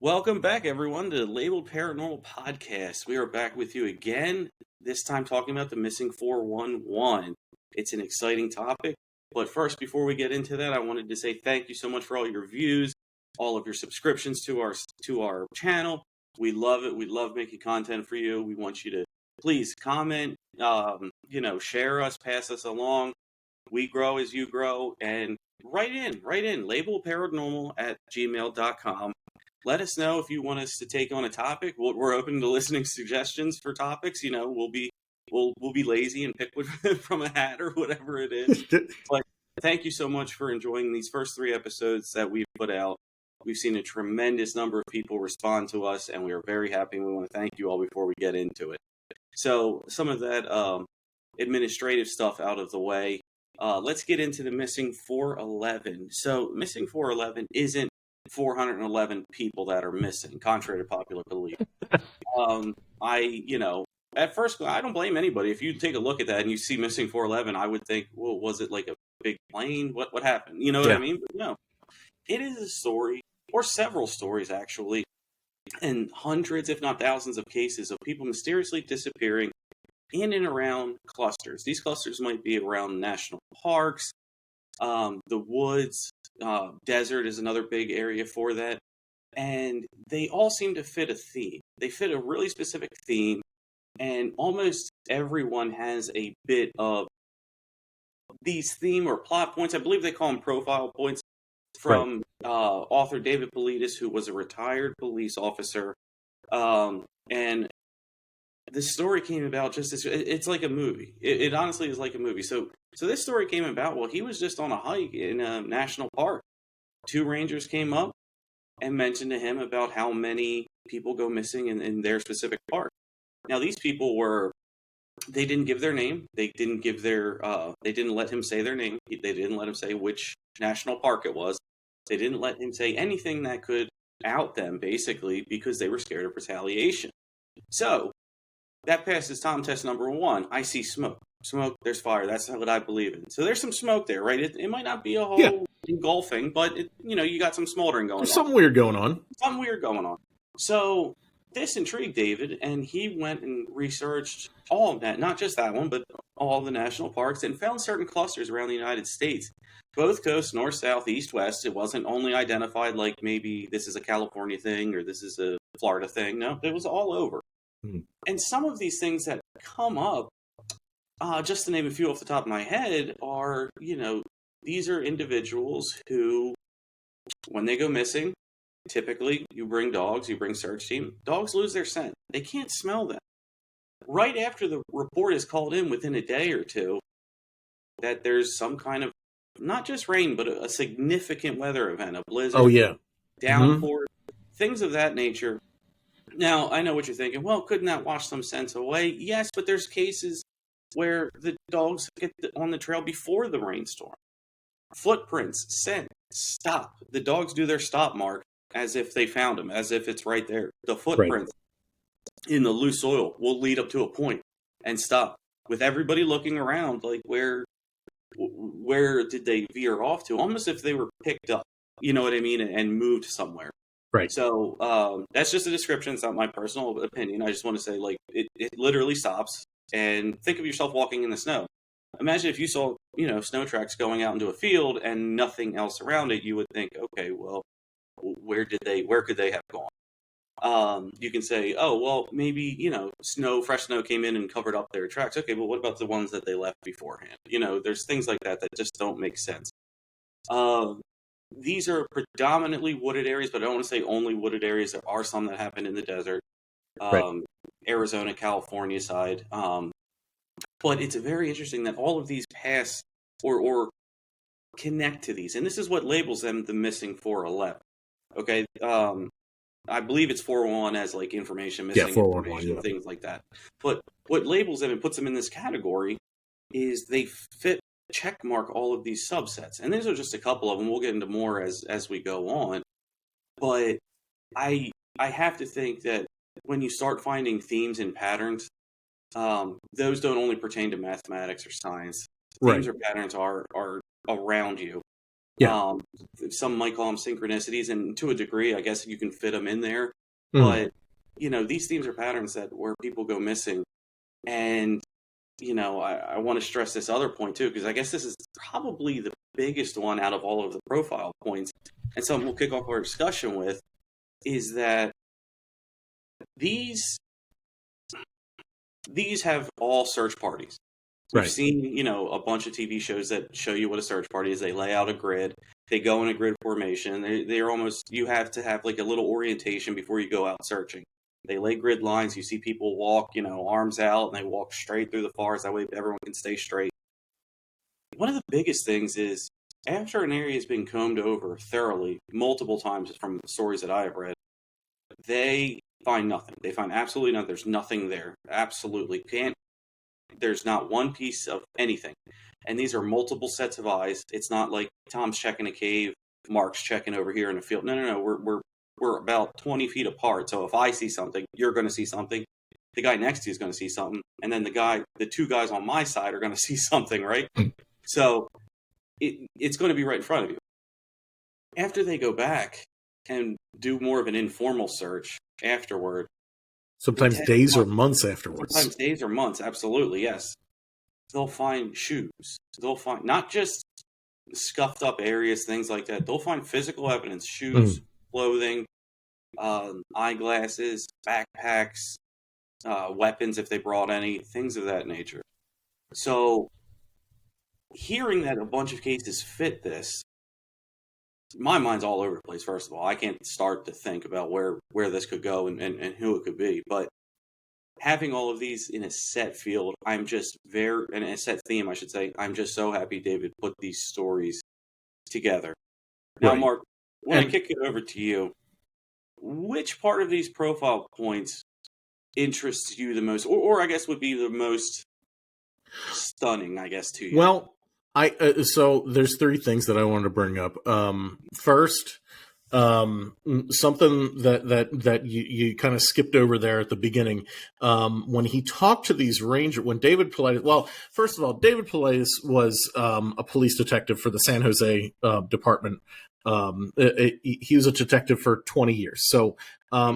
Welcome back, everyone, to the Labeled Paranormal Podcast. We are back with you again, this time talking about the missing 411. It's an exciting topic, but first, before we get into that, I wanted to say thank you so much for all your views, all of your subscriptions to our channel. We love it. We love making content for you. We want you to please comment, share us, pass us along. We grow as you grow, and write in, labelparanormal@gmail.com. Let us know if you want us to take on a topic. We're open to listening suggestions for topics. We'll be lazy and pick from a hat or whatever it is. But thank you so much for enjoying these first 3 episodes that we've put out. We've seen a tremendous number of people respond to us, and we are very happy. We want to thank you all before we get into it. So some of that administrative stuff out of the way. Let's get into the missing 411. So missing 411 isn't 411 people that are missing, contrary to popular belief. At first, I don't blame anybody. If you take a look at that and you see missing 411, I would think, well, was it like a big plane? What happened? You know what I mean? But no, it is a story, or several stories actually, and hundreds, if not thousands, of cases of people mysteriously disappearing in and around clusters. These clusters might be around national parks, the woods, desert is another big area for that. And they all seem to fit a theme. They fit a really specific theme, and almost everyone has a bit of these theme or plot points. I believe they call them profile points from author David Paulides, who was a retired police officer. And the story came about just as it's like a movie. It honestly is like a movie. So this story came about, well, he was just on a hike in a national park. 2 rangers came up and mentioned to him about how many people go missing in their specific park. Now, these people they didn't give their name. They didn't give they didn't let him say their name. They didn't let him say which national park it was. They didn't let him say anything that could out them, basically, because they were scared of retaliation. So that passes Tom test number 1. I see smoke. Smoke, there's fire. That's what I believe in. So there's some smoke there, right? It might not be a whole engulfing, but you got some smoldering going on. Something weird going on. Something weird going on. So this intrigued David, and he went and researched all of that, not just that one, but all the national parks, and found certain clusters around the United States. Both coasts, north, south, east, west. It wasn't only identified like maybe this is a California thing or this is a Florida thing. No, it was all over. And some of these things that come up, just to name a few off the top of my head, are, these are individuals who, when they go missing, typically you bring dogs, you bring search team, dogs lose their scent. They can't smell them. Right after the report is called in, within a day or two, that there's some kind of, not just rain, but a significant weather event, a blizzard, downpour, things of that nature. Now, I know what you're thinking. Well, couldn't that wash some sense away? Yes, but there's cases where the dogs get on the trail before the rainstorm. Footprints, scent, stop. The dogs do their stop mark as if they found them, as if it's right there. The footprints in the loose soil will lead up to a point and stop, with everybody looking around like where did they veer off to? Almost if they were picked up, you know what I mean, and moved somewhere. Right. So that's just a description. It's not my personal opinion. I just want to say, like, it literally stops. And think of yourself walking in the snow. Imagine if you saw, snow tracks going out into a field and nothing else around it. You would think, okay, well, where could they have gone? You can say, oh, well, maybe, fresh snow came in and covered up their tracks. Okay, but what about the ones that they left beforehand? There's things like that just don't make sense. These are predominantly wooded areas, but I don't want to say only wooded areas. There are some that happen in the desert, Arizona, California side. But it's very interesting that all of these pass or connect to these. And this is what labels them the missing 411. Okay. I believe it's 411 as like information, missing information, things like that. But what labels them and puts them in this category is they check mark all of these subsets. And these are just a couple of them. We'll get into more as we go on. But I have to think that when you start finding themes and patterns, those don't only pertain to mathematics or science. Themes or patterns are around you. Yeah. Some might call them synchronicities, and to a degree, I guess you can fit them in there. Mm. But these themes are patterns that where people go missing, and I want to stress this other point too, because I guess this is probably the biggest one out of all of the profile points, and something we'll kick off our discussion with is that these have all search parties. We've Right. seen, a bunch of TV shows that show you what a search party is. They lay out a grid. They go in a grid formation. They're almost, you have to have like a little orientation before you go out searching. They lay grid lines. You see people walk, arms out, and they walk straight through the forest. That way everyone can stay straight. One of the biggest things is after an area has been combed over thoroughly multiple times from the stories that I have read, they find nothing. They find absolutely nothing. There's nothing there. Absolutely. There's not one piece of anything. And these are multiple sets of eyes. It's not like Tom's checking a cave, Mark's checking over here in the field. No. We're about 20 feet apart. So if I see something, you're going to see something. The guy next to you is going to see something. And then the two guys on my side are going to see something, right? So it's going to be right in front of you. After they go back and do more of an informal search afterward, Sometimes days or months afterwards. Sometimes days or months, absolutely, yes. They'll find shoes. They'll find not just scuffed up areas, things like that. They'll find physical evidence, shoes, clothing, eyeglasses, backpacks, weapons if they brought any, things of that nature. So hearing that a bunch of cases fit this, my mind's all over the place, first of all. I can't start to think about where this could go and who it could be. But having all of these in a set field, I'm just in a set theme, I should say, I'm just so happy David put these stories together. Now, Right. Mark, when I kick it over to you, which part of these profile points interests you the most, or I guess would be the most stunning, I guess, to you? Well, so there's three things that I wanted to bring up. First, something that you kind of skipped over there at the beginning, when he talked to these rangers, when David Paulides, well, first of all, David Paulides was a police detective for the San Jose department. He was a detective for 20 years. So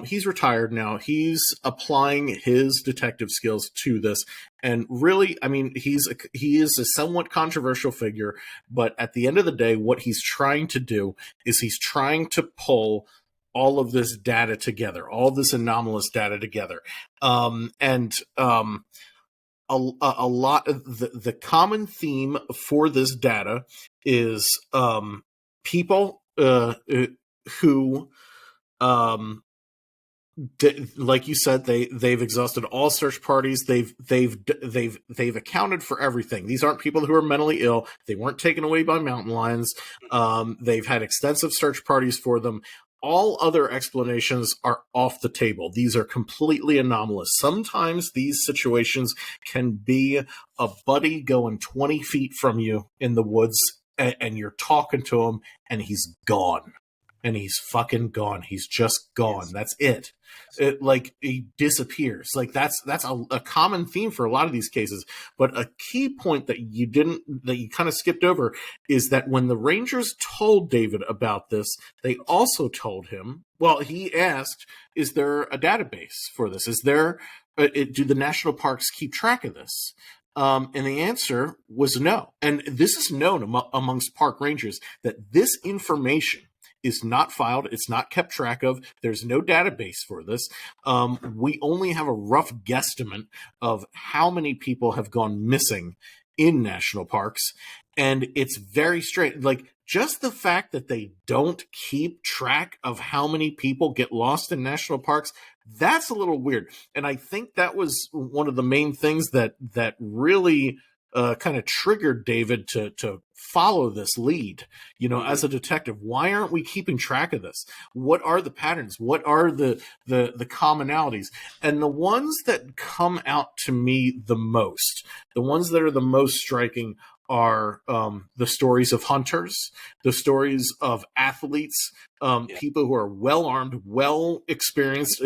he's retired now. He's applying his detective skills to this. And really, I mean, he is a somewhat controversial figure, but at the end of the day, what he's trying to do is he's trying to pull all of this data together, all this anomalous data together. A lot of the common theme for this data is people who like you said, they've exhausted all search parties. They've accounted for everything. These aren't people who are mentally ill. They weren't taken away by mountain lions. They've had extensive search parties for them. All other explanations are off the table. These are completely anomalous. Sometimes these situations can be a buddy going 20 feet from you in the woods, and you're talking to him, and he's gone. And he's fucking gone. He's just gone. Yes. That's it. Like, he disappears. Like, that's a common theme for a lot of these cases. But a key point that you kind of skipped over is that when the Rangers told David about this, they also told him, well, he asked, is there a database for this? Is there, do the national parks keep track of this? And the answer was no. And this is known amongst park rangers, that this information is not filed. It's not kept track of. There's no database for this. We only have a rough guesstimate of how many people have gone missing in national parks. And it's very strange. Like, just the fact that they don't keep track of how many people get lost in national parks, that's a little weird. And I think that was one of the main things that really kind of triggered David to follow this lead, as a detective. Why aren't we keeping track of this? What are the patterns? What are the commonalities? And the ones that come out to me the most, the ones that are the most striking, are the stories of hunters, the stories of athletes, people who are well armed, well experienced,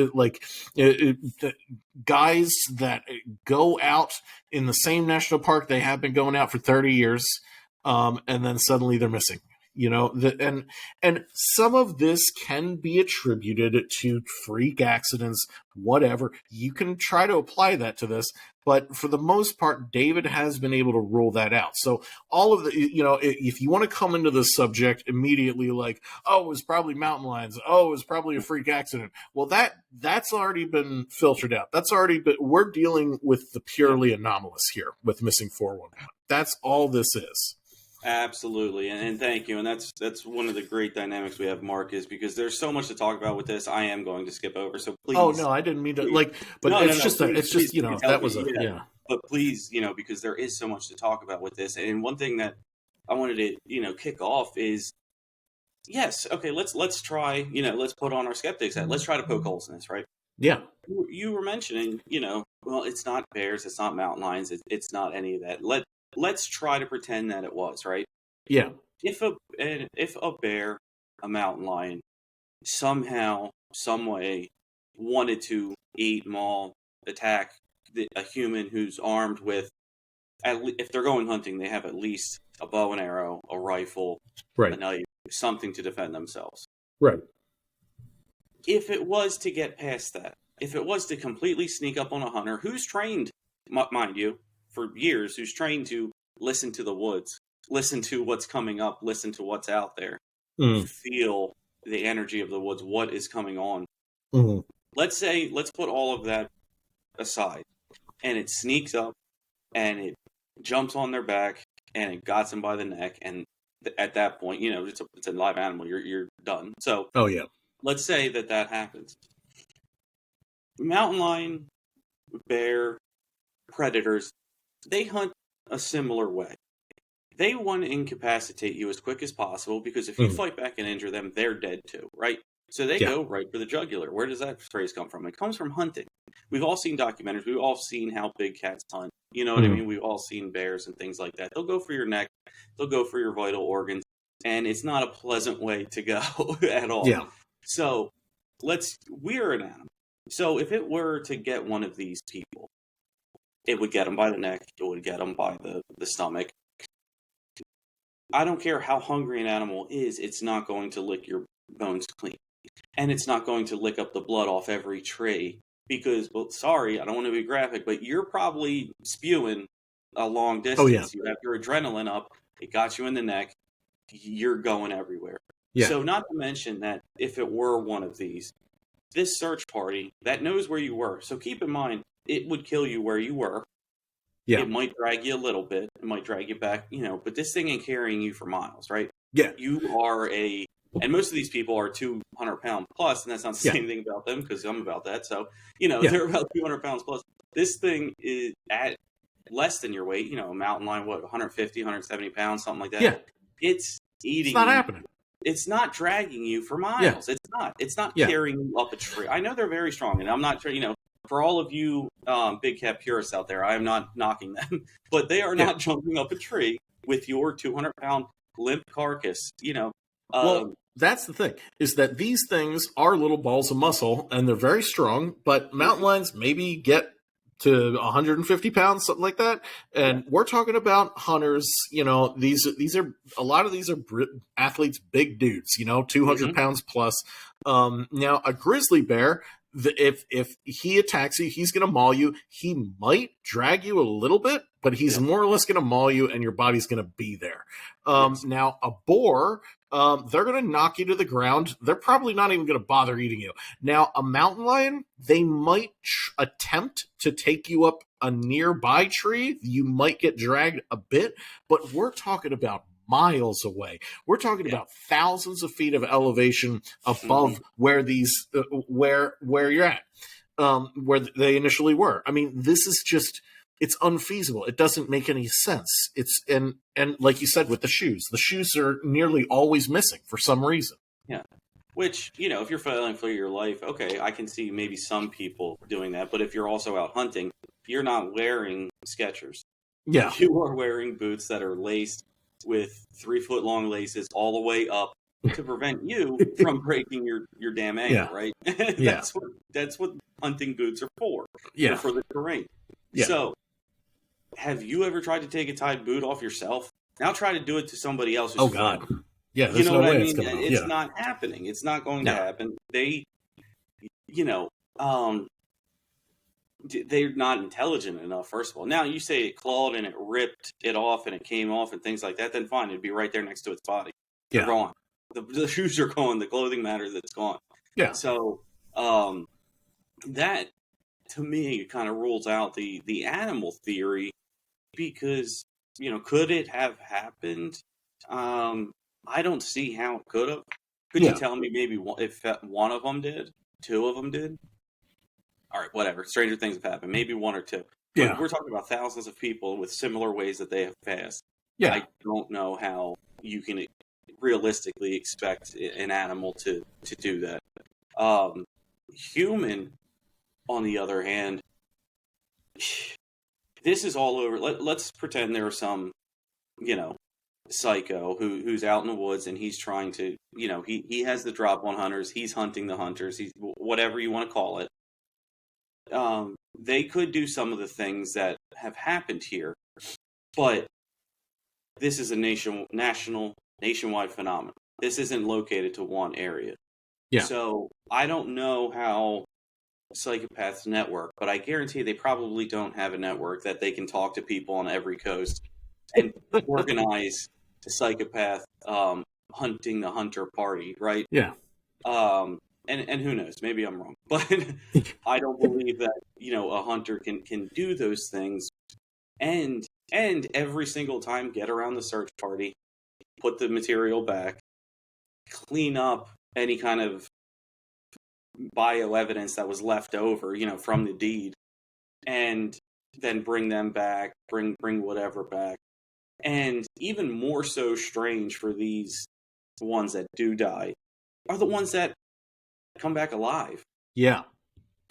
guys that go out in the same national park they have been going out for 30 years, and then suddenly they're missing. And some of this can be attributed to freak accidents, whatever. You can try to apply that to this, but for the most part, David has been able to rule that out. So all of the, if you want to come into this subject immediately like, oh, it was probably mountain lions, oh, it was probably a freak accident, well, that's already been filtered out. That's already been, we're dealing with the purely anomalous here with missing 411. That's all this is. Absolutely, and thank you. And that's one of the great dynamics we have, Mark, is because there's so much to talk about with this. I am going to skip over, so please. Oh no, I didn't mean to but no, it's just that was But please, because there is so much to talk about with this. And one thing that I wanted to kick off is, yes, okay, let's try, let's put on our skeptics hat. Let's try to poke holes in this, right? Yeah. You were mentioning, well, it's not bears, it's not mountain lions, it's not any of that. Let's try to pretend that it was, right? Yeah. If a bear, a mountain lion, somehow, some way, wanted to eat, maul, attack a human who's armed with, if they're going hunting, they have at least a bow and arrow, a rifle, right, a knife, something to defend themselves. Right. If it was to get past that, if it was to completely sneak up on a hunter who's trained, mind you, for years, who's trained to listen to the woods, listen to what's coming up, listen to what's out there, feel the energy of the woods, what is coming on. Mm-hmm. Let's put all of that aside, and it sneaks up, and it jumps on their back, and it got them by the neck, and at that point, it's a live animal, you're done. So, oh yeah, let's say that happens. Mountain lion, bear, predators, they hunt a similar way. They want to incapacitate you as quick as possible because if you fight back and injure them, they're dead too, right? So they go right for the jugular. Where does that phrase come from? It comes from hunting. We've all seen documentaries. We've all seen how big cats hunt. You know what I mean? We've all seen bears and things like that. They'll go for your neck. They'll go for your vital organs. And it's not a pleasant way to go at all. Yeah. So we're an animal. So if it were to get one of these people, it would get them by the neck. It would get them by the stomach. I don't care how hungry an animal is. It's not going to lick your bones clean. And it's not going to lick up the blood off every tree because, well, sorry, I don't want to be graphic, but you're probably spewing a long distance. Oh, yeah. You have your adrenaline up. It got you in the neck. You're going everywhere. Yeah. So not to mention that if it were one of these, this search party that knows where you were. So keep in mind, it would kill you where you were. Yeah. It might drag you a little bit. It might drag you back, but this thing ain't carrying you for miles, right? Yeah. You are and most of these people are 200 pounds plus, and that's not to say anything about them because I'm about that. So, they're about 200 pounds plus. This thing is at less than your weight, a mountain lion, 150, 170 pounds, something like that. Yeah. It's eating. It's not happening. It's not dragging you for miles. Yeah. It's not carrying you up a tree. I know they're very strong, and I'm not sure, for all of you big cat purists out there, I am not knocking them, but they are not jumping up a tree with your 200-pound limp carcass, Well, that's the thing, is that these things are little balls of muscle, and they're very strong, but mountain lions maybe get to 150 pounds, something like that. And we're talking about hunters, these are, a lot of these are athletes, big dudes, 200 pounds plus. Now, a grizzly bear, if he attacks you, he's going to maul you. He might drag you a little bit, but he's more or less going to maul you, and your body's going to be there. Now, a boar, they're going to knock you to the ground. They're probably not even going to bother eating you. Now, a mountain lion, they might attempt to take you up a nearby tree. You might get dragged a bit, but we're talking about miles away. We're talking about thousands of feet of elevation above where these where you're at, where they initially were. I mean, this is just, it's unfeasible. It doesn't make any sense. It's and like you said with the shoes are nearly always missing for some reason. Yeah. Which, if you're fighting for your life, okay, I can see maybe some people doing that. But if you're also out hunting, you're not wearing Skechers. Yeah. You are wearing boots that are laced with 3-foot-long laces all the way up to prevent you from breaking your damn ankle, right? That's what hunting boots are for. Yeah. They're for the terrain. Yeah. So, have you ever tried to take a tied boot off yourself? Now try to do it to somebody else. Oh, God. Yeah, You there's know no what I way it's mean? coming off. It's Yeah. not happening. It's not going to No. happen. You know, um, they're not intelligent enough, first of all. Now, you say it clawed and it ripped it off and it came off and things like that, then fine. It'd be right there next to its body. They're Yeah. gone. The shoes are gone. The clothing matter, that's gone. Yeah. So, that, to me, kind of rules out the animal theory because, could it have happened? I don't see how it could have. Could you Yeah. tell me maybe if one of them did? Two of them did? All right, whatever. Stranger things have happened. Maybe one or two. But Yeah. we're talking about thousands of people with similar ways that they have passed. Yeah. I don't know how you can realistically expect an animal to do that. Human, on the other hand, this is all over. Let's pretend there are some, psycho who's out in the woods and he's trying to, he has the drop on hunters. He's hunting the hunters. He's whatever you want to call it. They could do some of the things that have happened here, but this is a nationwide phenomenon. This isn't located to one area. Yeah. So I don't know how psychopaths network, but I guarantee they probably don't have a network that they can talk to people on every coast and organize a psychopath hunting the hunter party, right? Yeah. And who knows? Maybe I'm wrong, but I don't believe that a hunter can do those things and every single time get around the search party, put the material back, clean up any kind of bioevidence that was left over, from the deed, and then bring them back, bring whatever back. And even more so strange for these ones that do die are the ones that come back alive. Yeah.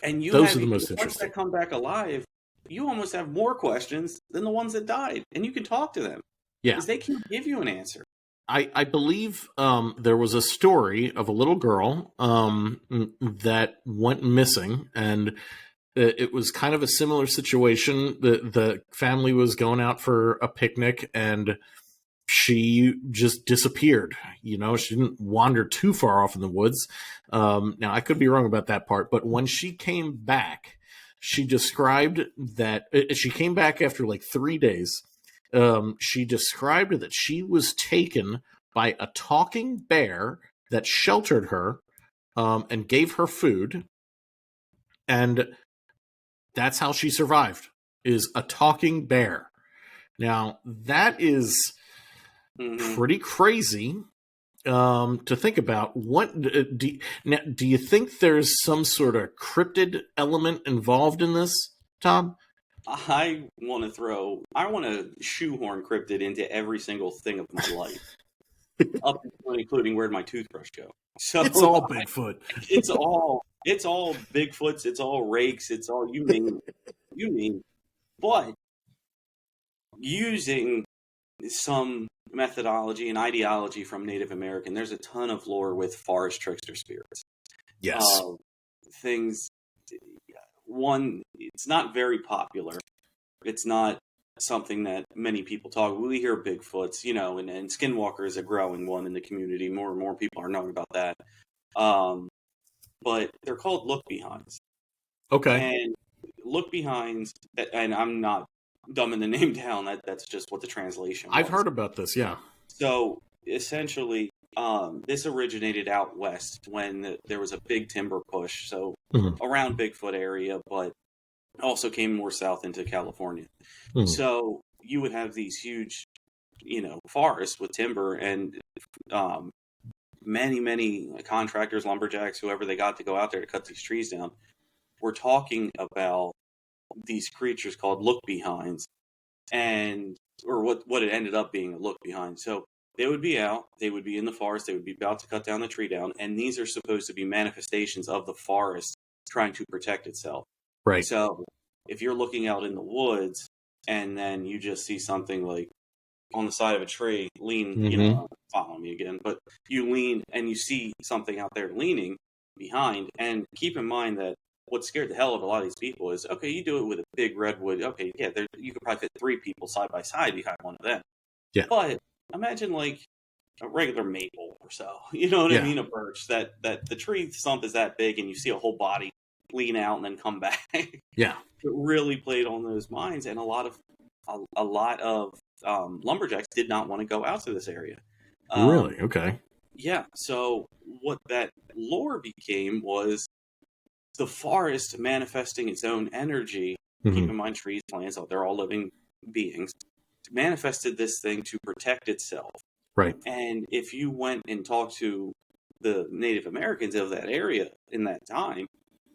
And those are the most ones interesting. that come back alive, you almost have more questions than the ones that died. And you can talk to them. Yeah. Because they can give you an answer. I believe there was a story of a little girl that went missing, and it was kind of a similar situation. The family was going out for a picnic, and she just disappeared. She didn't wander too far off in the woods. Now, I could be wrong about that part, but when she came back, she described that she came back after like 3 days. She described that she was taken by a talking bear that sheltered her and gave her food. And that's how she survived, is a talking bear. Now, that is pretty crazy to think about. What do you think there's some sort of cryptid element involved in this, Tom? I want to shoehorn cryptid into every single thing of my life, up to including where'd my toothbrush go. So it's all Bigfoot. It's all Bigfoots. It's all rakes. It's all you name. But using some methodology and ideology from Native American, there's a ton of lore with forest trickster spirits. Yes. Things. One, it's not very popular. It's not something that many people talk. We hear Bigfoots, and Skinwalker is a growing one in the community. More and more people are knowing about that. But they're called look-behinds. Okay. And look-behinds, and I'm not dumbing the name down. That's just what the translation was. I've heard about this, yeah. So, essentially, this originated out west when there was a big timber push, so around Bigfoot area, but also came more south into California. So you would have these huge, forests with timber, and many contractors, lumberjacks, whoever they got to go out there to cut these trees down, were talking about these creatures called look-behinds, or what it ended up being a look-behind. So they would be out, they would be in the forest, they would be about to cut down the tree down, and these are supposed to be manifestations of the forest trying to protect itself. Right. So if you're looking out in the woods and then you just see something like on the side of a tree, follow me again, but you lean and you see something out there leaning behind, and keep in mind that what scared the hell out of a lot of these people is, okay, you do it with a big redwood, okay, yeah, you could probably fit 3 people side by side behind one of them. Yeah. But imagine like a regular maple or so. You know what I Yeah. mean? A birch that the tree stump is that big, and you see a whole body lean out and then come back. It Yeah. really played on those minds, and a lot of lumberjacks did not want to go out to this area. Really? Um, Okay. yeah. So what that lore became was the forest manifesting its own energy. Keep Hmm. in mind, trees, plants, they're all living beings. Manifested this thing to protect itself. Right. And if you went and talked to the Native Americans of that area in that time,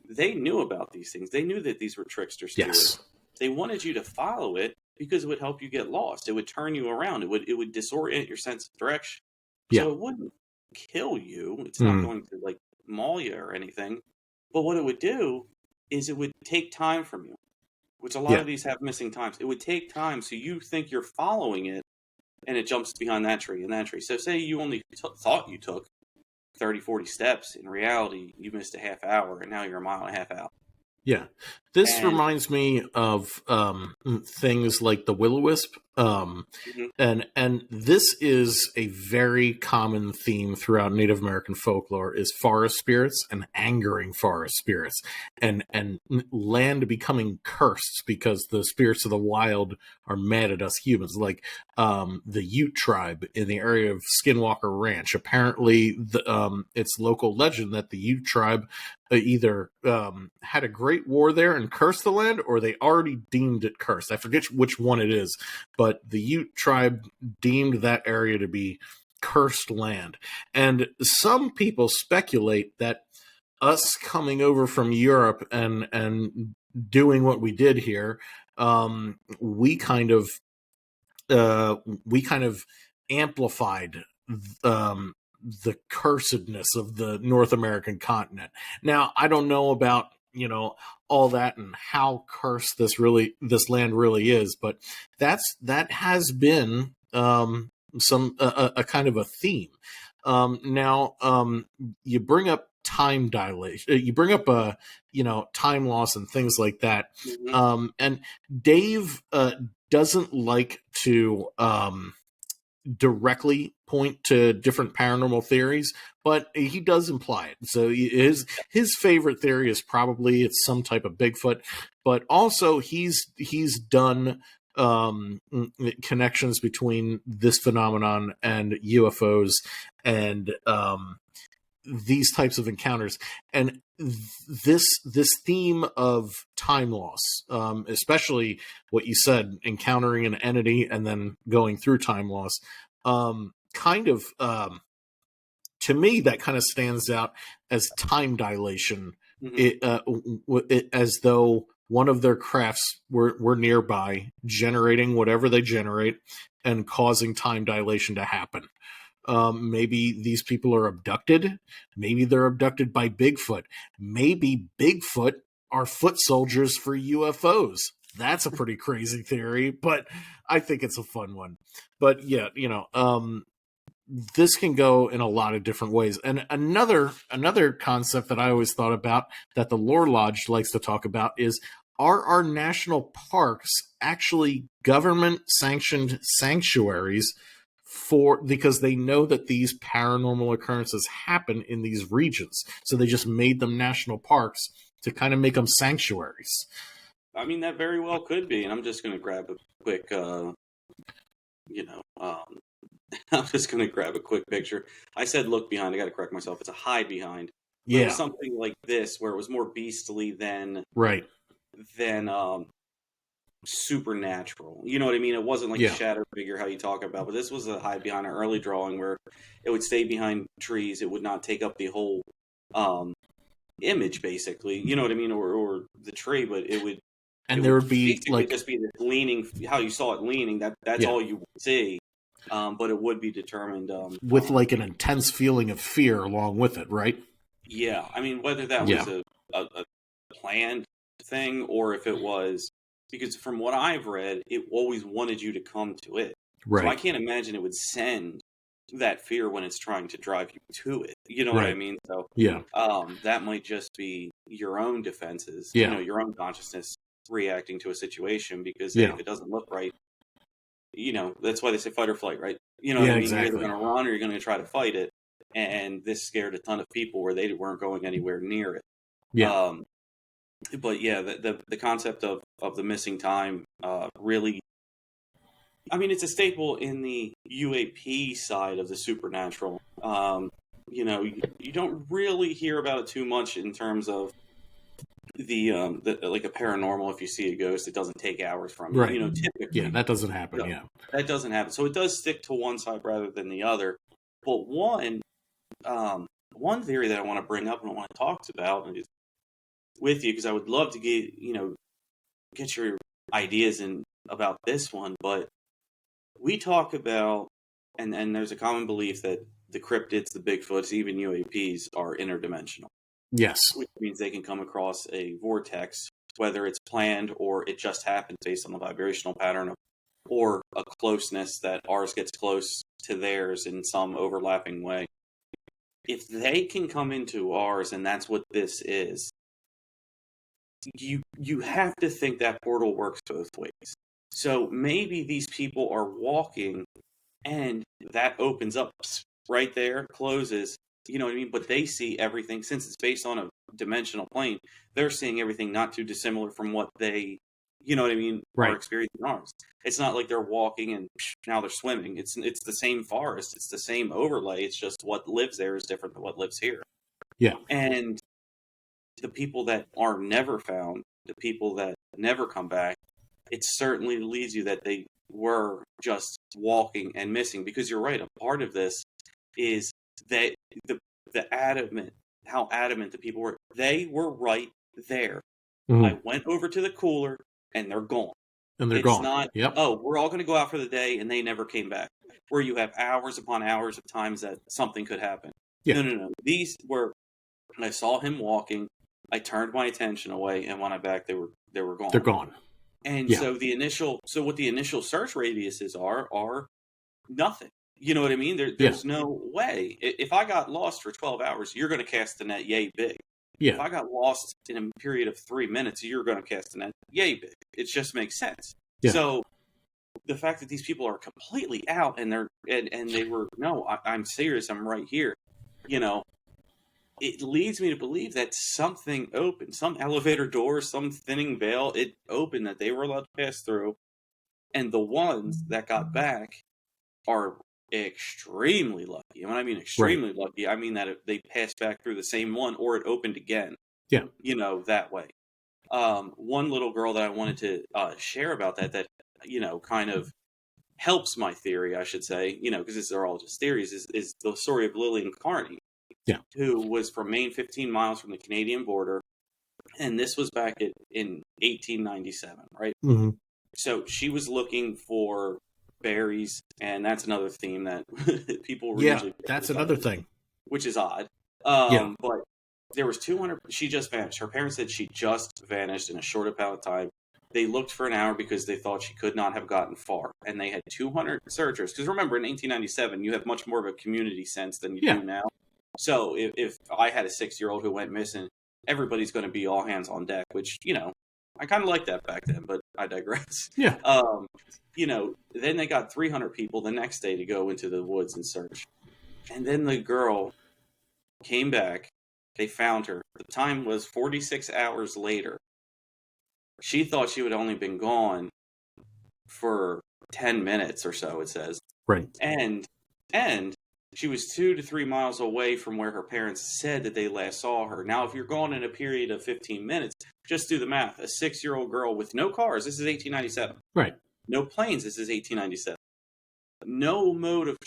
they knew about these things. They knew that these were trickster spirits. Yes. They wanted you to follow it because it would help you get lost. It would turn you around. It would disorient your sense of direction. Yeah. So it wouldn't kill you. It's not Mm. going to like maul you or anything. But what it would do is it would take time from you, which a lot Yeah. of these have missing times. It would take time, so you think you're following it, and it jumps behind that tree and that tree. So say you only thought you took 30, 40 steps. In reality, you missed a half hour, and now you're a mile and a half out. Yeah. This And reminds me of things like the will-o-wisp. mhm, And this is a very common theme throughout Native American folklore is forest spirits and angering forest spirits and land becoming cursed because the spirits of the wild are mad at us humans. Like the Ute tribe in the area of Skinwalker Ranch. Apparently, it's local legend that the Ute tribe either had a great war there and cursed the land, or they already deemed it cursed. I forget which one it is, but the Ute tribe deemed that area to be cursed land. And some people speculate that us coming over from Europe and doing what we did here, we kind of we kind of amplified um, the cursedness of the North American continent. Now, I don't know about all that and how cursed this land really is, but that has been some a kind of a theme. Now, you bring up time dilation, you bring up time loss and things like that, mhm, and Dave doesn't like to directly point to different paranormal theories, but he does imply it. So his favorite theory is probably it's some type of Bigfoot, but also he's done connections between this phenomenon and UFOs and these types of encounters, and this theme of time loss, especially what you said, encountering an entity and then going through time loss, kind of to me that kind of stands out as time dilation. mhm. As though one of their crafts were nearby, generating whatever they generate and causing time dilation to happen. Maybe these people are abducted. Maybe they're abducted by Bigfoot. Maybe Bigfoot are foot soldiers for UFOs. That's a pretty crazy theory, but I think it's a fun one. But yeah, this can go in a lot of different ways. And another concept that I always thought about that the Lore Lodge likes to talk about is, are our national parks actually government sanctioned sanctuaries because they know that these paranormal occurrences happen in these regions. So they just made them national parks to kind of make them sanctuaries. I mean, that very well could be. And I'm just going to grab a quick, I'm just going to grab a quick picture. I said look behind. I got to correct myself. It's a hide behind. But it was Yeah, something like this, where it was more beastly right. than supernatural. You know what I mean? It wasn't like a Yeah, shadow figure how you talk about, but this was a hide behind an early drawing where it would stay behind trees. It would not take up the whole um, image, basically. You know what I mean? Or the tree, but it and there would would be basically like, just be this leaning. How you saw it leaning. That's yeah, all you would see. But it would be determined. with like an intense feeling of fear along with it, right? Yeah, I mean, whether that was Yeah, a planned thing or if it was, because from what I've read, it always wanted you to come to it. So I right, can't imagine it would send that fear when it's trying to drive you to it. You know what I right. mean? So Yeah, that might just be your own defenses, yeah, your own consciousness reacting to a situation because, hey, yeah. if it doesn't look right, that's why they say fight or flight, right? You know what Yeah, I mean? You're either exactly. going to run or you're going to try to fight it. And this scared a ton of people where they weren't going anywhere near it. Yeah. But yeah, the concept of the missing time really, I mean, it's a staple in the UAP side of the supernatural. You don't really hear about it too much in terms of the like a paranormal. If you see a ghost, it doesn't take hours from you. Right. Typically, Yeah, that doesn't happen. no, Yeah. that doesn't happen. So it does stick to one side rather than the other. But one theory that I want to bring up and I want to talk about with you, because I would love to get your ideas in about this one. But we talk about, and there's a common belief that the cryptids, the Bigfoots, even UAPs are interdimensional. Yes. Which means they can come across a vortex, whether it's planned or it just happens based on the vibrational pattern, or a closeness that ours gets close to theirs in some overlapping way. If they can come into ours, and that's what this is, you have to think that portal works both ways. So maybe these people are walking, and that opens up right there, closes. You know what I mean? But they see everything, since it's based on a dimensional plane. They're seeing everything not too dissimilar from what they, you know what I mean, Right. are experiencing ours. It's not like they're walking and now they're swimming. It's the same forest. It's the same overlay. It's just what lives there is different than what lives here. Yeah. And the people that are never found, the people that never come back, it certainly leads you that they were just walking and missing. Because you're right, a part of this is that how adamant the people were. They were right there. Mm-hmm. I went over to the cooler and they're gone. And they're gone. Not, yep. Oh, we're all going to go out for the day and they never came back. Where you have hours upon hours of times that something could happen. Yeah. No. These were, when I saw him walking, I turned my attention away, and when I back, they were gone. They're gone. And so what the initial search radiuses are nothing. You know what I mean? There's no way. If I got lost for 12 hours, you're going to cast the net yay big. Yeah. If I got lost in a period of 3 minutes, you're going to cast the net yay big. It just makes sense. Yeah. So the fact that these people are completely out and they were, no, I'm serious. I'm right here. It leads me to believe that something opened, some elevator door, some thinning veil, it opened that they were allowed to pass through. And the ones that got back are extremely lucky. And when I mean extremely lucky, I mean that they passed back through the same one or it opened again. Yeah. That way. One little girl that I wanted to share about that, kind of helps my theory, I should say, because they're all just theories, is the story of Lillian Carney. Yeah. Who was from Maine, 15 miles from the Canadian border. And this was back in 1897, right? Mm-hmm. So she was looking for berries, and that's another theme that people were usually... that's another thing. Which is odd. But there was 200... She just vanished. Her parents said she just vanished in a short amount of time. They looked for an hour because they thought she could not have gotten far. And they had 200 searchers. Because remember, in 1897, you have much more of a community sense than you do now. So if I had a 6-year-old who went missing, everybody's going to be all hands on deck, which, I kind of liked that back then, but I digress. Yeah. Then they got 300 people the next day to go into the woods and search. And then the girl came back. They found her. The time was 46 hours later. She thought she would only been gone for 10 minutes or so, it says. Right. And she was 2 to 3 miles away from where her parents said that they last saw her. Now, if you're gone in a period of 15 minutes, just do the math. A 6-year-old girl with no cars, this is 1897. Right. No planes, this is 1897. No mode of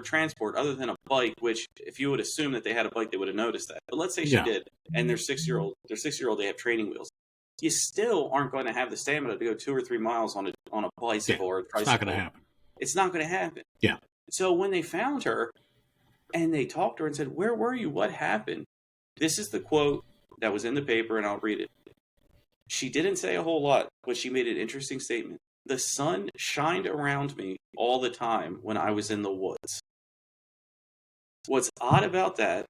transport other than a bike, which if you would assume that they had a bike, they would have noticed that. But let's say she did, and they're 6-year-old, they have training wheels. You still aren't going to have the stamina to go 2 or 3 miles on a bicycle or a tricycle. It's not going to happen. It's not going to happen. Yeah. So when they found her and they talked to her and said, "Where were you? What happened?" This is the quote that was in the paper, and I'll read it. She didn't say a whole lot, but she made an interesting statement. "The sun shined around me all the time when I was in the woods." What's odd about that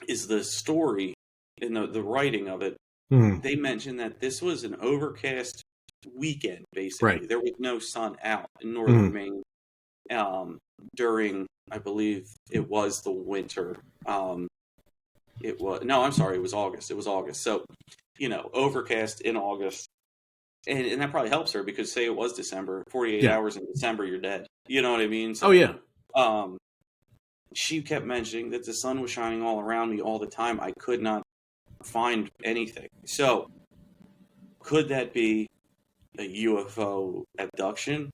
is the story and the writing of it. Mm-hmm. They mentioned that this was an overcast weekend, Right. basically. There was no sun out in northern Mhm. Maine during, I believe it was the winter. It was, no, I'm sorry, it was August. It was August. So, overcast in August. And that probably helps her because say it was December, 48 Yeah. hours in December, you're dead. You know what I mean? Oh So, yeah. um, she kept mentioning that the sun was shining all around me all the time. I could not find anything. So, could that be a UFO abduction?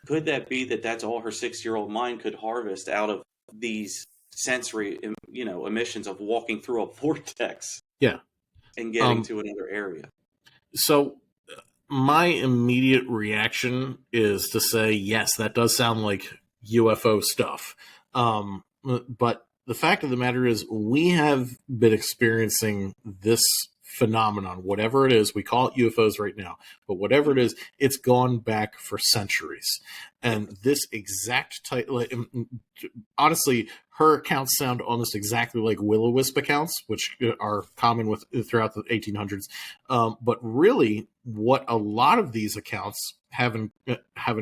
Could that be that that's all her 6-year-old mind could harvest out of these sensory, emissions of walking through a vortex Yeah. and getting Um, to another area? so my immediate reaction is to say, yes, that does sound like UFO stuff. But the fact of the matter is, we have been experiencing this phenomenon, whatever it is. We call it UFOs right now, but whatever it Mhm. is, it's gone back for centuries. Yes. And this exact type, honestly, her accounts sound almost exactly like will-o-wisp accounts, which are common with throughout the 1800s. But really, what a lot of these accounts have in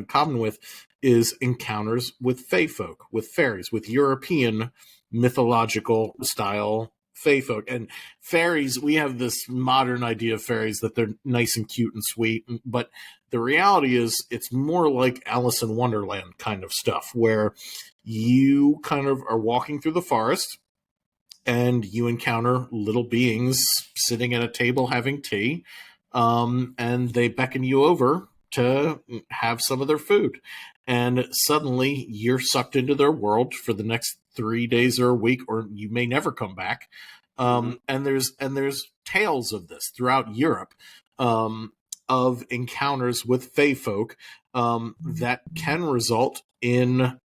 common with is encounters with fae folk, with fairies, with European mythological style fae folk. And fairies, we have this modern idea of fairies that they're nice and cute and sweet, but the reality is it's more like Alice in Wonderland kind of stuff, where you kind of are walking through the forest and you encounter little beings sitting at a table having tea, and they beckon you over to have some of their food. And suddenly you're sucked into their world for the next 3 days or a week, or you may never come back. Hmm. And there's tales of this throughout Europe, of encounters with fae folk, that can result in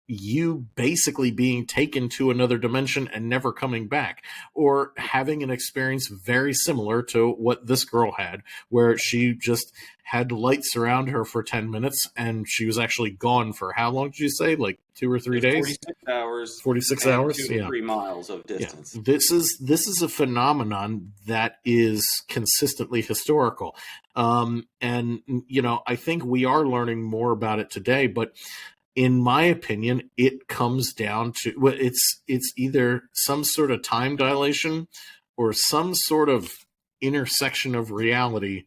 you basically being taken to another dimension and never coming back, or having an experience very similar to what this girl had, where she just had lights around her for 10 minutes and she was actually gone for how long did you say? Like 2 or 3 days? 46 hours 46 and two hours? to Yeah. three miles of Yeah. distance. This is a phenomenon that is consistently historical. And, I think we are learning more about it today, but in my opinion, it comes down to, well, it's either some sort of time dilation or some sort of intersection of reality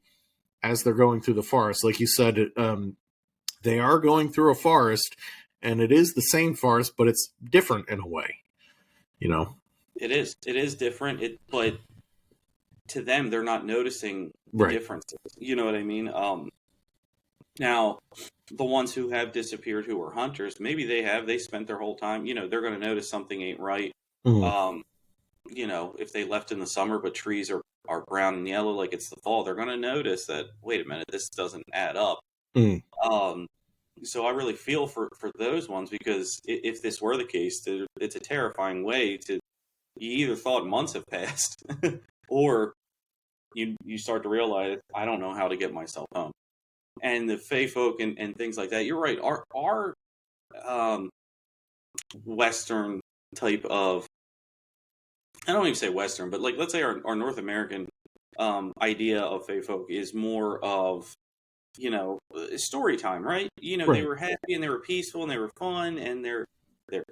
as they're going through the forest. Like you said, they are going through a forest, and it is the same forest, but it's different in a way. You know, It is different. But to them, they're not noticing the right? differences. You know what I mean? Now, the ones who have disappeared, who are hunters, maybe they spent their whole time. They're going to notice something ain't right. Mm-hmm. Um, if they left in the summer, but trees are brown and yellow like it's the fall, they're going to notice that. Wait a minute, this doesn't add up. Mm-hmm. Um, so I really feel for those ones because if this were the case, it's a terrifying way to. You either thought months have passed, or you start to realize I don't know how to get myself home. And the Fey folk and things like that. You're right. Our um, Western type of, I don't even say Western, but like let's say our North American idea of Fey folk is more of story time, right? They Right. were happy and they were peaceful and they were fun and they're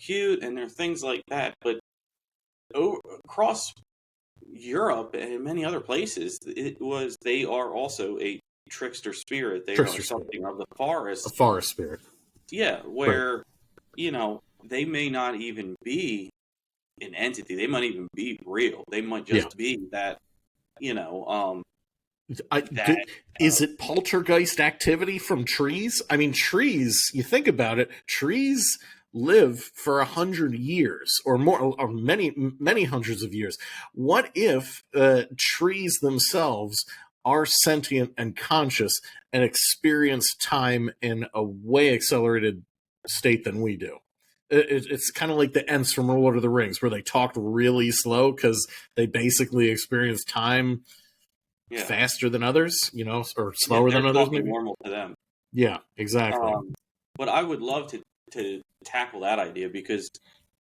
cute and they're things like that. But across Europe and many other places, they are also a trickster spirit. They are Trickster spirit, something of the a forest. forest spirit. Yeah, Right. where they may not even be an entity. They might even be real. They might Yeah. just be that you know I, that is it poltergeist activity from trees? I mean, trees. You think about it. Trees live for 100 years or more, or many hundreds of years. What if trees themselves are sentient and conscious and experience time in a way accelerated state than we do? It's kind of like the Ents from Lord of the Rings, where they talked really slow because they basically experience time yeah faster than others, or yeah slower they're than others, talking maybe. normal to them. Yeah, exactly. But I would love to tackle that idea because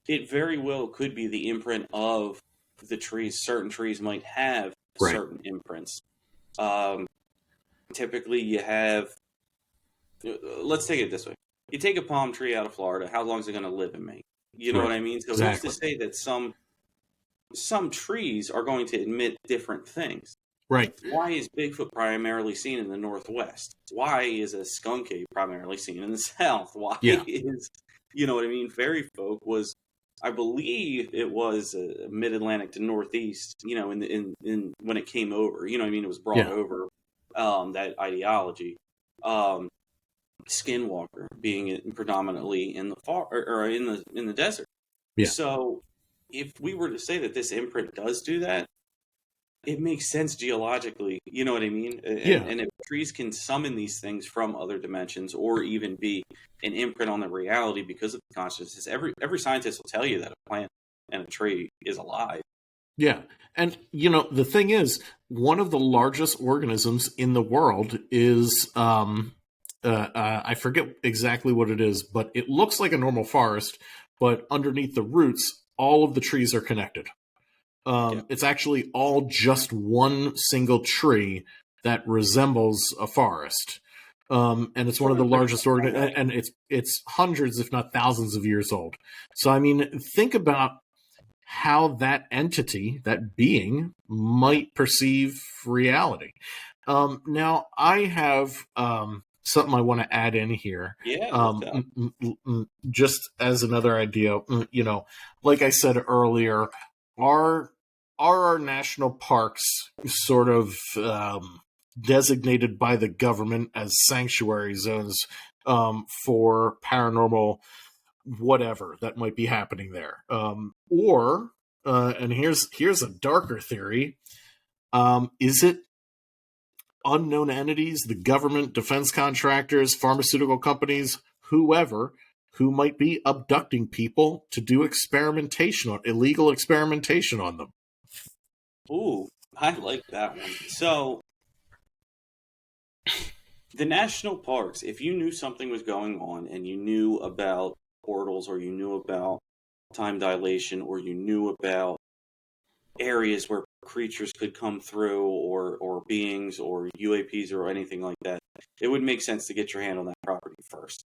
it very well could be the imprint of the trees. Certain trees might have Right. certain imprints. Um, typically you have, let's take it this way. You take a palm tree out of Florida, how long is it going to live in Maine? You know Right. what I mean? So who's to Exactly. say that some trees are going to emit different things? Right. Why is Bigfoot primarily seen in the Northwest? Why is a skunk ape primarily seen in the South? Why Yeah. is, you know what I mean? Fairy folk was, I believe it was mid-Atlantic to Northeast, you know, in when it came over, you know what I mean? It was brought Yeah. over, that ideology. Um, Skinwalker being predominantly in the far or in the desert. Yeah. So if we were to say that this imprint does do that, it makes sense geologically. You know what I mean? Yeah. And if trees can summon these things from other dimensions, or even be an imprint on the reality because of the consciousness, every scientist will tell you that a plant and a tree is alive. Yeah. And, the thing is, one of the largest organisms in the world is, I forget exactly what it is, but it looks like a normal forest, but underneath the roots, all of the trees are connected. Yeah. It's actually all just one single tree that resembles a forest. And it's one of Sort the of picked largest up on that. and it's hundreds, if not thousands of years old. So, I mean, think about how that entity, that being, might perceive reality. Now, I have something I want to add in here. Yeah, let's go. Just as another idea, like I said earlier, are our national parks sort of designated by the government as sanctuary zones for paranormal whatever that might be happening there, or and here's a darker theory: is it unknown entities, the government, defense contractors, pharmaceutical companies, whoever, who might be abducting people to do illegal experimentation on them? Ooh, I like that one. So the national parks, if you knew something was going on and you knew about portals, or you knew about time dilation, or you knew about areas where creatures could come through, or beings or UAPs or anything like that, it would make sense to get your hand on that property first.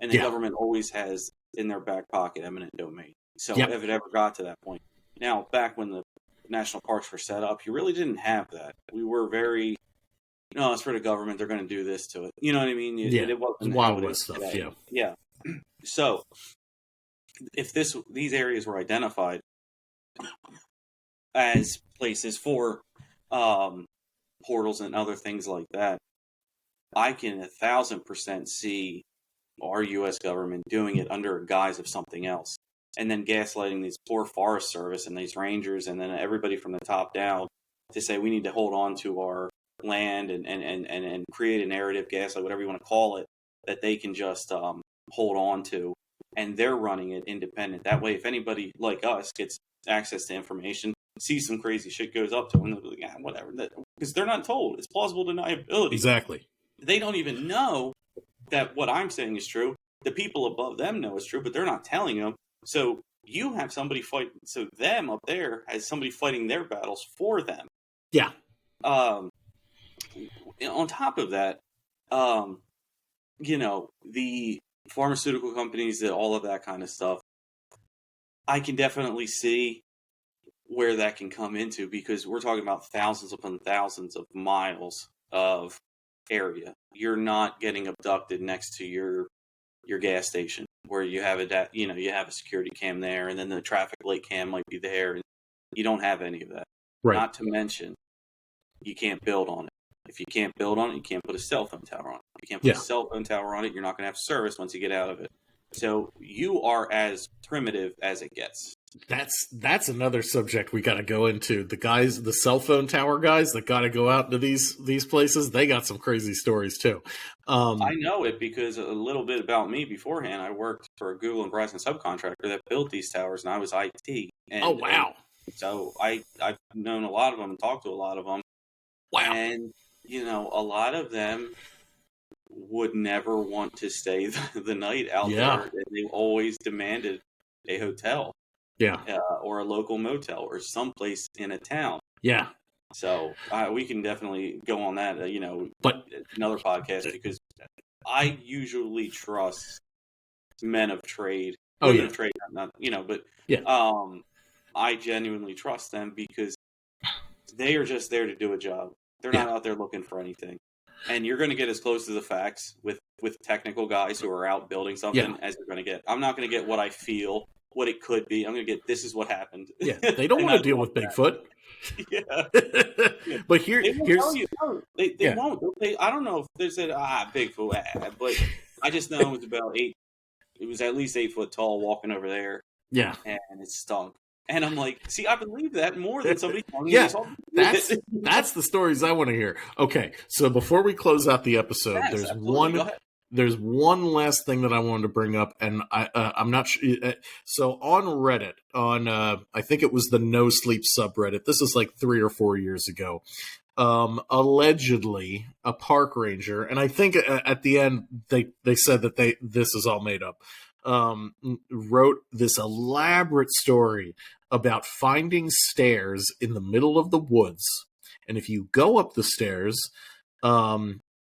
And the Yeah. government always has in their back pocket eminent domain. So Yep. if it ever got to that point. Now, back when the national parks were set up, you really didn't have that. We were very, no, it's for the government. They're going to do this to it. You know what I mean? Yeah. It It's wasn't how Wild it is West stuff. today. Yeah. Yeah. So if these areas were identified as places for um, portals and other things like that, I can 1,000% see our U.S. government doing it under a guise of something else, and then gaslighting these poor Forest Service and these rangers, and then everybody from the top down to say we need to hold on to our land and create a narrative, gaslight, whatever you want to call it, that they can just hold on to, and they're running it independent. That way, if anybody like us gets access to information, sees some crazy shit goes up to them, they'll be like, yeah, whatever, because they're not told. It's plausible deniability. Exactly. They don't even know that what I'm saying is true. The people above them know it's true, but they're not telling them. So you have somebody fight. So them up there has somebody fighting their battles for them. Yeah. On top of that, the pharmaceutical companies, all of that kind of stuff, I can definitely see where that can come into, because we're talking about thousands upon thousands of miles of area. You're not getting abducted next to your gas station where you have you have a security cam there, and then the traffic light cam might be there, and you don't have any of that. Right. Not to mention, you can't build on it. If you can't build on it, you can't put a cell phone tower on it. If you can't put a cell phone tower on it, you're not going to have service once you get out of it. So you are as primitive as it gets. That's another subject we got to go into. The cell phone tower guys that got to go out into these places, they got some crazy stories too. I know it because a little bit about me beforehand. I worked for a Google and Verizon subcontractor that built these towers, and I was IT. And, oh wow! So I've known a lot of them and talked to a lot of them. Wow! And a lot of them would never want to stay the night out there. And they always demanded a hotel. Yeah. Or a local motel or someplace in a town. Yeah. So we can definitely go on that, But another podcast, because I usually trust men of trade, women of trade, not but yeah, I genuinely trust them because they are just there to do a job. They're not out there looking for anything. And you're going to get as close to the facts with technical guys who are out building something as you're going to get. I'm not going to get what I feel, what it could be. I'm going to get, this is what happened. Yeah, they don't want to deal with Bigfoot. Yeah. But they won't here's tell you. No, they won't. I don't know if they said Bigfoot, but I just know it was about 8. It was at least 8 foot tall walking over there. Yeah, and it stunk. And I'm like, see, I believe that more than somebody telling me. Yeah, that's the stories I want to hear. Okay, so before we close out the episode, there's one last thing that I wanted to bring up, and I'm not sure. So on Reddit, on I think it was the No Sleep subreddit. This is like 3 or 4 years ago. Allegedly, a park ranger, and I think at the end they said that this is all made up. Wrote this elaborate story about finding stairs in the middle of the woods, and if you go up the stairs,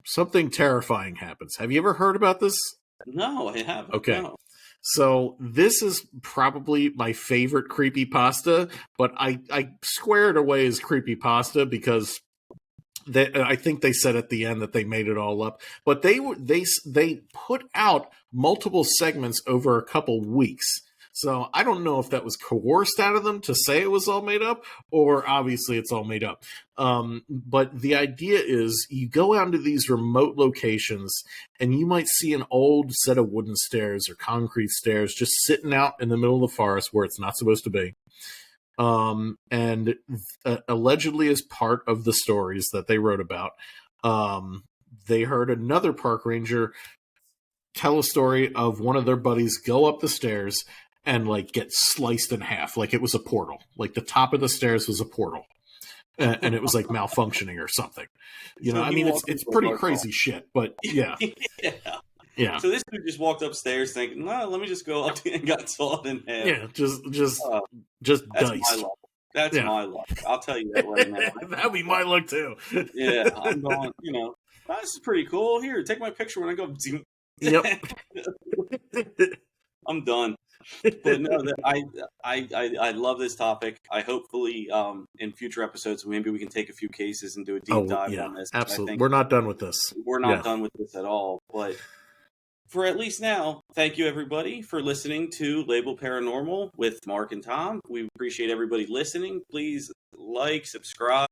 something terrifying happens. Have you ever heard about this? No, I haven't. Okay. No. So this is probably my favorite creepypasta, but I square it away as creepypasta because I think they said at the end that they made it all up, but they put out multiple segments over a couple weeks. So I don't know if that was coerced out of them to say it was all made up, or obviously it's all made up. But the idea is you go out to these remote locations and you might see an old set of wooden stairs or concrete stairs just sitting out in the middle of the forest where it's not supposed to be. And allegedly as part of the stories that they wrote about, they heard another park ranger tell a story of one of their buddies go up the stairs and like get sliced in half, like it was a portal, like the top of the stairs was a portal, and it was like malfunctioning or something. I mean, it's pretty crazy shit, but yeah. Yeah. So this dude just walked upstairs thinking, "No, let me just go up," and got sawed in half. Yeah, just that's diced. My luck. That's my luck. I'll tell you that right now. That'd be my luck too. Yeah, I'm going. This is pretty cool. Here, take my picture when I go. Yep. I'm done. But no, I love this topic. I hopefully in future episodes maybe we can take a few cases and do a deep dive on this. Absolutely, we're not done with this. We're not done with this at all. But for at least now, thank you everybody for listening to Label Paranormal with Mark and Tom. We appreciate everybody listening. Please like, subscribe.